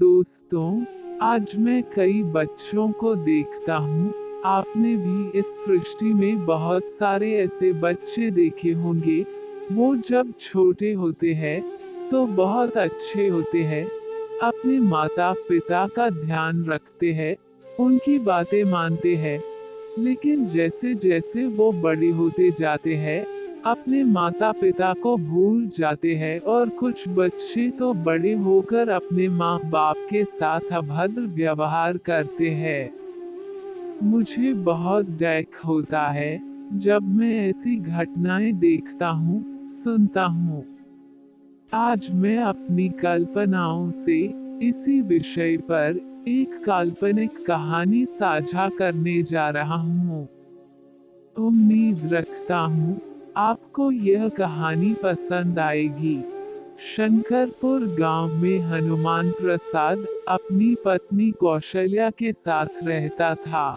दोस्तों, आज मैं कई बच्चों को देखता हूँ। आपने भी इस सृष्टि में बहुत सारे ऐसे बच्चे देखे होंगे। वो जब छोटे होते हैं तो बहुत अच्छे होते हैं, अपने माता पिता का ध्यान रखते हैं, उनकी बातें मानते हैं। लेकिन जैसे जैसे वो बड़े होते जाते हैं, अपने माता पिता को भूल जाते हैं और कुछ बच्चे तो बड़े होकर अपने माँ बाप के साथ अभद्र व्यवहार करते हैं। मुझे बहुत दुख होता है जब मैं ऐसी घटनाएं देखता हूँ, सुनता हूँ। आज मैं अपनी कल्पनाओं से इसी विषय पर एक काल्पनिक कहानी साझा करने जा रहा हूँ। उम्मीद रखता हूँ आपको यह कहानी पसंद आएगी। शंकरपुर गांव में हनुमान प्रसाद अपनी पत्नी कौशल्या के साथ रहता था।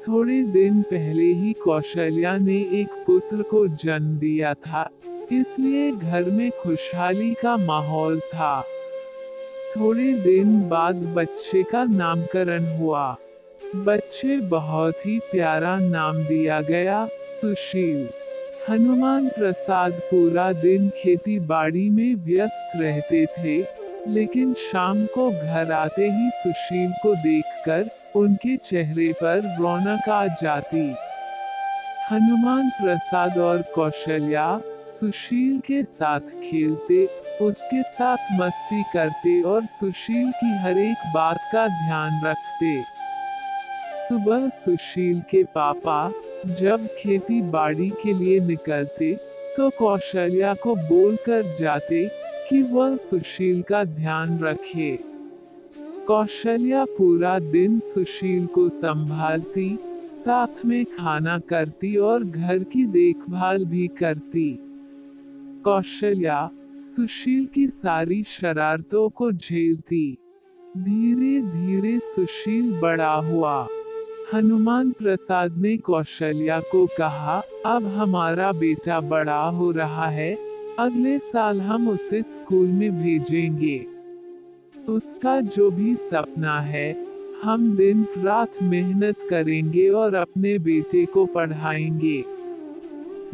थोड़े दिन पहले ही कौशल्या ने एक पुत्र को जन्म दिया था, इसलिए घर में खुशहाली का माहौल था। थोड़े दिन बाद बच्चे का नामकरण हुआ। बच्चे बहुत ही प्यारा नाम दिया गया, सुशील। हनुमान प्रसाद पूरा दिन खेती बाड़ी में व्यस्त रहते थे, लेकिन शाम को घर आते ही सुशील को देखकर उनके चेहरे पर रौनक आ जाती। हनुमान प्रसाद और कौशल्या सुशील के साथ खेलते, उसके साथ मस्ती करते और सुशील की हर एक बात का ध्यान रखते। सुबह सुशील के पापा जब खेती बाड़ी के लिए निकलते, तो कौशल्या को बोलकर जाते कि वह सुशील का ध्यान रखे। कौशल्या पूरा दिन सुशील को संभालती, साथ में खाना करती और घर की देखभाल भी करती। कौशल्या सुशील की सारी शरारतों को झेलती। धीरे धीरे सुशील बड़ा हुआ। हनुमान प्रसाद ने कौशल्या को कहा, अब हमारा बेटा बड़ा हो रहा है, अगले साल हम उसे स्कूल में भेजेंगे। उसका जो भी सपना है, हम दिन रात मेहनत करेंगे और अपने बेटे को पढ़ाएंगे।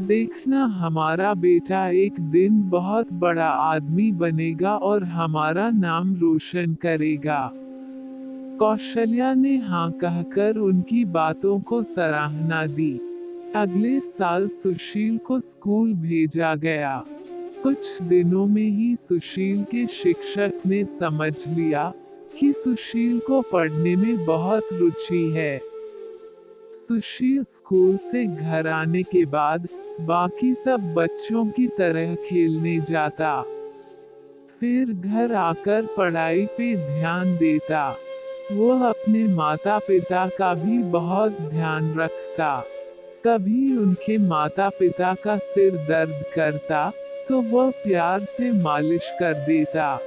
देखना, हमारा बेटा एक दिन बहुत बड़ा आदमी बनेगा और हमारा नाम रोशन करेगा। कौशल्या ने हाँ कहकर उनकी बातों को सराहना दी। अगले साल सुशील को स्कूल भेजा गया। कुछ दिनों में ही सुशील के शिक्षक ने समझ लिया कि सुशील को पढ़ने में बहुत रुचि है। सुशील स्कूल से घर आने के बाद बाकी सब बच्चों की तरह खेलने जाता। फिर घर आकर पढ़ाई पे ध्यान देता। वह अपने माता पिता का भी बहुत ध्यान रखता। कभी उनके माता पिता का सिर दर्द करता तो वह प्यार से मालिश कर देता।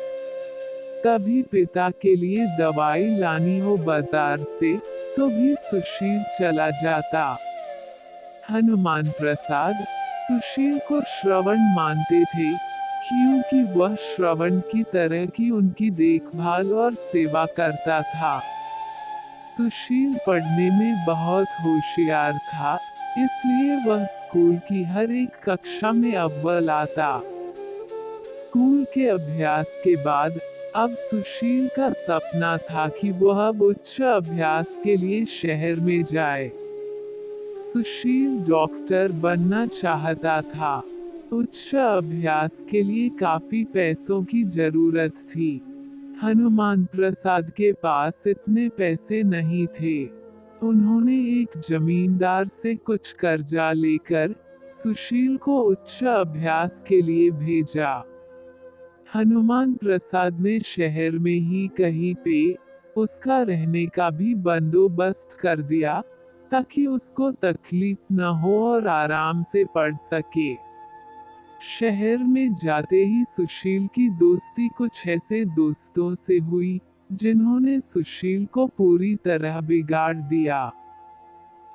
कभी पिता के लिए दवाई लानी हो बाजार से तो भी सुशील चला जाता। हनुमान प्रसाद सुशील को श्रवण मानते थे, क्योंकि वह श्रवण की तरह की उनकी देखभाल और सेवा करता था। सुशील पढ़ने में बहुत होशियार था, इसलिए वह स्कूल की हर एक कक्षा में अव्वल आता। स्कूल के अभ्यास के बाद अब सुशील का सपना था कि वह अब उच्च अभ्यास के लिए शहर में जाए। सुशील डॉक्टर बनना चाहता था। उच्च अभ्यास के लिए काफी पैसों की जरूरत थी। हनुमान प्रसाद के पास इतने पैसे नहीं थे। उन्होंने एक जमींदार से कुछ कर्जा लेकर सुशील को उच्च अभ्यास के लिए भेजा। हनुमान प्रसाद ने शहर में ही कहीं पे उसका रहने का भी बंदोबस्त कर दिया, ताकि उसको तकलीफ न हो और आराम से पढ़ सके। शहर में जाते ही सुशील की दोस्ती कुछ ऐसे दोस्तों से हुई जिन्होंने सुशील को पूरी तरह बिगाड़ दिया।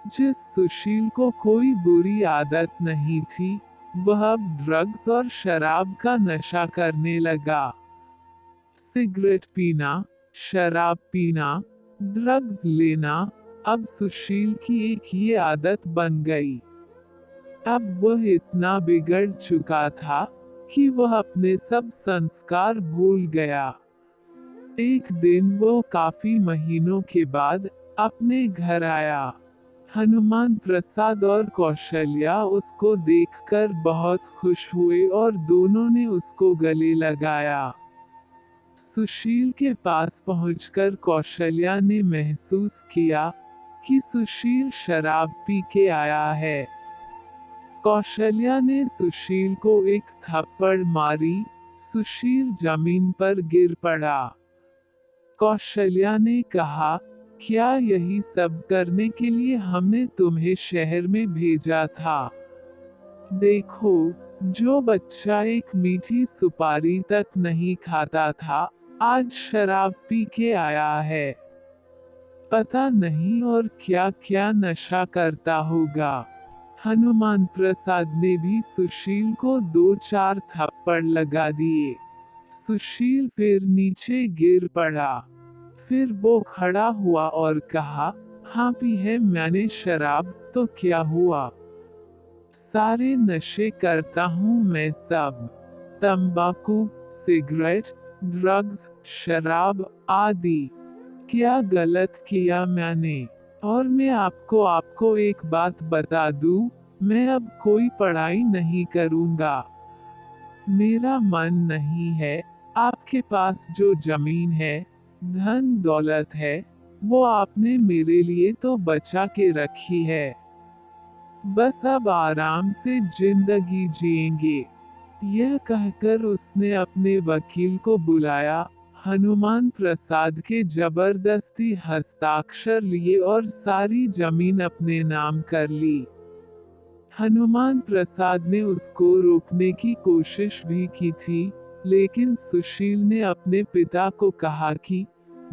जिस सुशील को कोई बुरी आदत नहीं थी, वह अब ड्रग्स और शराब का नशा करने लगा। सिगरेट पीना, शराब पीना, ड्रग्स लेना, अब सुशील की एक ये आदत बन गई। अब वह इतना बिगड़ चुका था कि वह अपने सब संस्कार भूल गया। एक दिन वो काफी महीनों के बाद अपने घर आया। हनुमान प्रसाद और कौशल्या उसको देखकर बहुत खुश हुए और दोनों ने उसको गले लगाया। सुशील के पास पहुंचकर कौशल्या ने महसूस किया कि सुशील शराब पी के आया है। कौशल्या ने सुशील को एक थप्पड़ मारी, सुशील जमीन पर गिर पड़ा। कौशल्या ने कहा, क्या यही सब करने के लिए हमने तुम्हें शहर में भेजा था? देखो, जो बच्चा एक मीठी सुपारी तक नहीं खाता था, आज शराब पी के आया है। पता नहीं और क्या क्या नशा करता होगा। हनुमान प्रसाद ने भी सुशील को 2-4 थप्पड़ लगा दिए। सुशील फिर नीचे गिर पड़ा। फिर वो खड़ा हुआ और कहा, हाँ पी है मैंने शराब, तो क्या हुआ? सारे नशे करता हूँ मैं सब। तंबाकू, सिगरेट, ड्रग्स, शराब आदि। क्या गलत किया मैंने? और मैं आपको एक बात बता दूँ, मैं अब कोई पढ़ाई नहीं करूँगा। मेरा मन नहीं है। आपके पास जो जमीन है, धन दौलत है, वो आपने मेरे लिए तो बचा के रखी है। बस अब आराम से जिंदगी जिएंगे। यह कहकर उसने अपने वकील को बुलाया। हनुमान प्रसाद के जबरदस्ती हस्ताक्षर लिए और सारी जमीन अपने नाम कर ली। हनुमान प्रसाद ने उसको रोकने की कोशिश भी की थी, लेकिन सुशील ने अपने पिता को कहा कि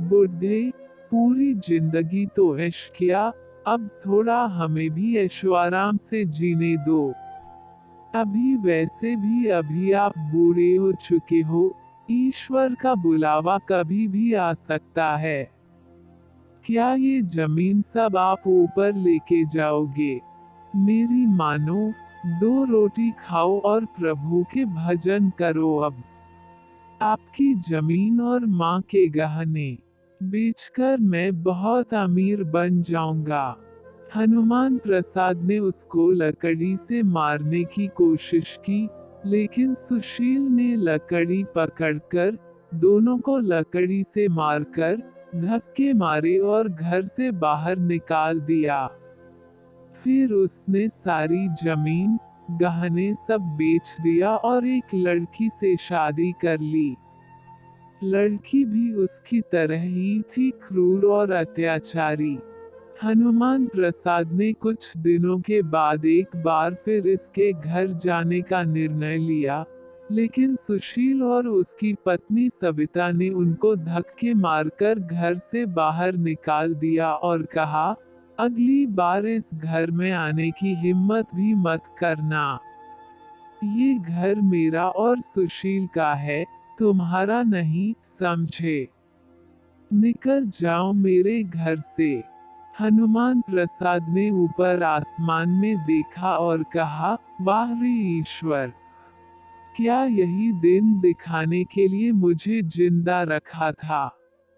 बुढ़े, पूरी जिंदगी तो ऐश किया, अब थोड़ा हमें भी ऐशो आराम से जीने दो। अभी वैसे भी अभी आप बूढ़े हो चुके हो, ईश्वर का बुलावा कभी भी आ सकता है। क्या ये जमीन सब आप ऊपर लेके जाओगे? मेरी मानो, 2 रोटी खाओ और प्रभु के भजन करो अब। आपकी जमीन और माँ के गहने बेचकर मैं बहुत अमीर बन जाऊंगा। हनुमान प्रसाद ने उसको लकड़ी से मारने की कोशिश की, लेकिन सुशील ने लकड़ी पकड़कर दोनों को लकड़ी से मारकर धक्के मारे और घर से बाहर निकाल दिया। फिर उसने सारी जमीन, गहने सब बेच दिया और एक लड़की से शादी कर ली। लड़की भी उसकी तरह ही थी, क्रूर और अत्याचारी। हनुमान प्रसाद ने कुछ दिनों के बाद एक बार फिर इसके घर जाने का निर्णय लिया, लेकिन सुशील और उसकी पत्नी सविता ने उनको धक्के मारकर घर से बाहर निकाल दिया और कहा, अगली बार इस घर में आने की हिम्मत भी मत करना। ये घर मेरा और सुशील का है, तुम्हारा नहीं, समझे? निकल जाओ मेरे घर से। हनुमान प्रसाद ने ऊपर आसमान में देखा और कहा, वाह रे ईश्वर! क्या यही दिन दिखाने के लिए मुझे जिंदा रखा था?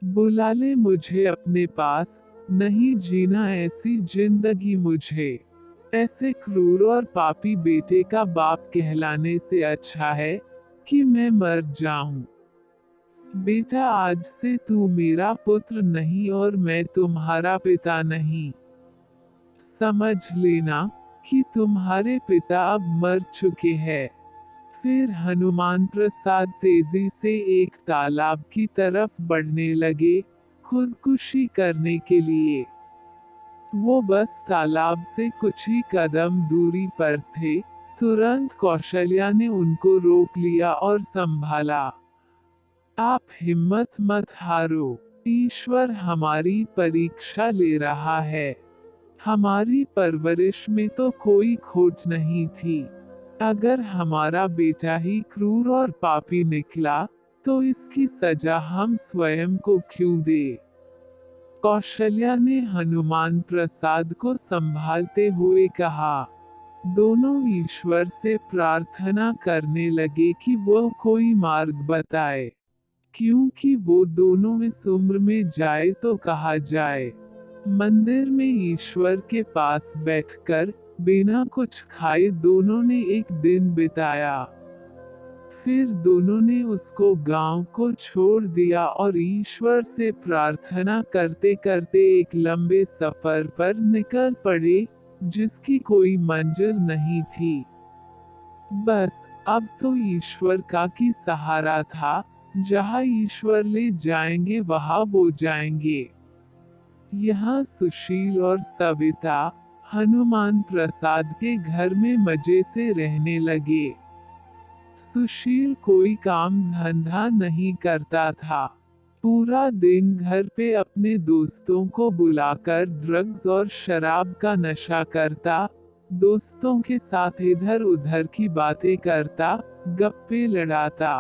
बुला ले मुझे अपने पास, नहीं जीना ऐसी जिंदगी मुझे। ऐसे क्रूर और पापी बेटे का बाप कहलाने से अच्छा है कि मैं मर जाऊं। बेटा, आज से तू मेरा पुत्र नहीं और मैं तुम्हारा पिता नहीं। समझ लेना कि तुम्हारे पिता अब मर चुके हैं। फिर हनुमान प्रसाद तेजी से एक तालाब की तरफ बढ़ने लगे, खुदकुशी करने के लिए। वो बस तालाब से कुछ ही कदम दूरी पर थे, तुरंत कौशल्या ने उनको रोक लिया और संभाला। आप हिम्मत मत हारो, ईश्वर हमारी परीक्षा ले रहा है। हमारी परवरिश में तो कोई खोट नहीं थी। अगर हमारा बेटा ही क्रूर और पापी निकला, तो इसकी सजा हम स्वयं को क्यों दे। कौशल्या ने हनुमान प्रसाद को संभालते हुए कहा। दोनों ईश्वर से प्रार्थना करने लगे कि वह कोई मार्ग बताए, क्योंकि वो दोनों इस उम्र में जाए तो कहा जाए। मंदिर में ईश्वर के पास बैठकर बिना कुछ खाए दोनों ने एक दिन बिताया। फिर दोनों ने उसको गांव को छोड़ दिया और ईश्वर से प्रार्थना करते करते एक लंबे सफर पर निकल पड़े, जिसकी कोई मंजिल नहीं थी। बस अब तो ईश्वर का की सहारा था, जहाँ ईश्वर ले जाएंगे वहाँ वो जाएंगे। यहाँ सुशील और सविता हनुमान प्रसाद के घर में मजे से रहने लगे। सुशील कोई काम धंधा नहीं करता था। पूरा दिन घर पे अपने दोस्तों को बुलाकर ड्रग्स और शराब का नशा करता, दोस्तों के साथ इधर उधर की बातें करता, गप्पे लड़ाता।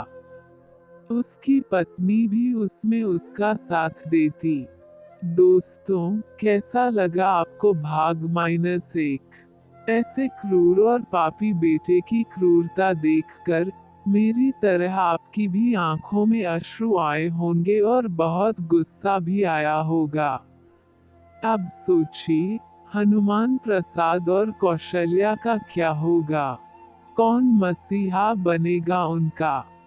उसकी पत्नी भी उसमें उसका साथ देती। दोस्तों, कैसा लगा आपको भाग -1? ऐसे क्रूर और पापी बेटे की क्रूरता देखकर मेरी तरह आपकी भी आंखों में अश्रु आए होंगे और बहुत गुस्सा भी आया होगा। अब सोचिए, हनुमान प्रसाद और कौशल्या का क्या होगा? कौन मसीहा बनेगा उनका?